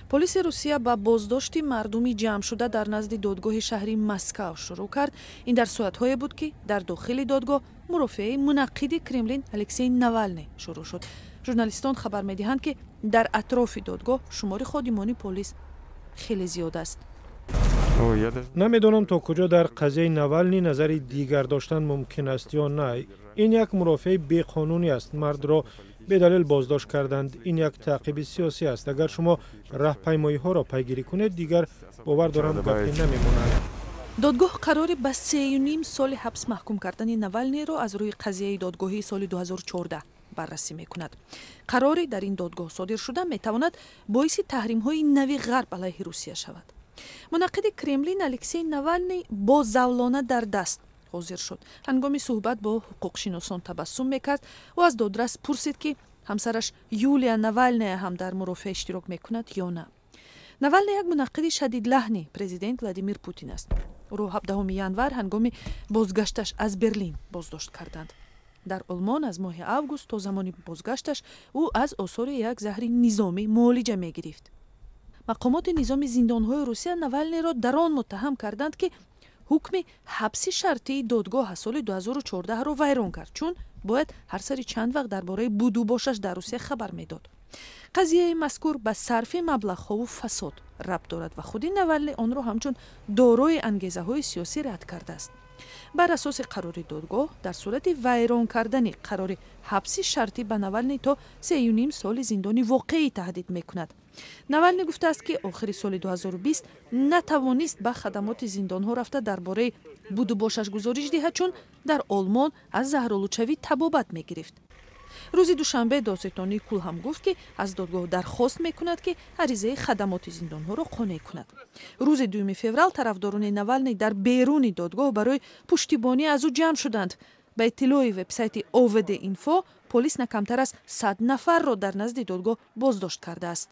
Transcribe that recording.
پلیس روسیه با بازداشت مردمی جمع شده در نزد دادگاه شهری مسکو شروع کرد. این در صورت‌هایی بود که در داخل دادگاه مرافعه منعقد کرملین الکسی نوالنی شروع شد. ژورنالیستان خبر می‌دهند که در اطراف دادگاه شمار خادمان پلیس خیلی زیاد است. نمیدونم تا کجا در قضیه نوالنی نظر دیگر داشتن ممکن است یا نه. این یک مرافع بی‌قانونی است. مرد را به دلیل بازداشت کردند. این یک تعقیب سیاسی است. اگر شما راهپیمایی ها را پیگیری کنید دیگر باور دارم گپی نمیماند. دادگاه قرار به 3.5 سال حبس محکوم کردن نوالنی را از روی قضیه دادگاهی سال 2014 بررسی میکند. قراری در این دادگاه صادر شده میتواند باعث تحریم های نوی غرب علیه روسیه شود. منعقد کرملین الکسی نوالنی با زولانه در دست حاضر شد. هنگام صحبت با حقوقشناسان تبسم میکرد و از دادرس پرسید که همسرش یولیا نوالنی هم در مرافع اشتراک میکند یا نه. نوالنی یک منعقد شدید لحنی پرزیدنت ولادیمیر پوتین است. او را 17 ژانویه هنگام بازگشتش از برلین بازداشت کردند. در آلمان از ماه اوگوست تا زمان بازگشتش او از آثار یک زهر نظامی معالجه میگرفت. مقامات نظام زندان‌های روسیه نوالنی را در آن متهم کردند که حکم حبس شرطی دادگاه سال 2014 را ویران کرد، چون باید هر سری چند وقت درباره بود و باشش در روسیه خبر میداد. قضیه مذکور به صرف مبلغ‌ها و فساد ربط دارد و خود نوالنی آن را همچون دارای انگیزه‌های سیاسی رد کرده است. بر اساس قرار دادگاه در صورت ویران کردن قرار حبس شرطی به نوالنی تا 3.5 سال زندانی واقعی تهدید میکند. نوالنی گفته است که آخر سال 2020 نتوانست به خدمات زندان‌ها رفته درباره بود و باشش گزارش دهد، چون در آلمان از زهرآلودشوی تبابت میگرفت. روز دوشنبه دادستانی کل هم گفت که از دادگاه درخواست میکند که عریضه خدمات زندان‌ها را قانع کند. روز 2 فوریه طرفداران نوالنی در بیرون دادگاه برای پشتیبانی از او جمع شدند. به اطلاع وبسایت اوود اینفو پلیس نه کمتر از 100 نفر را در نزد دادگاه بازداشت کرده است.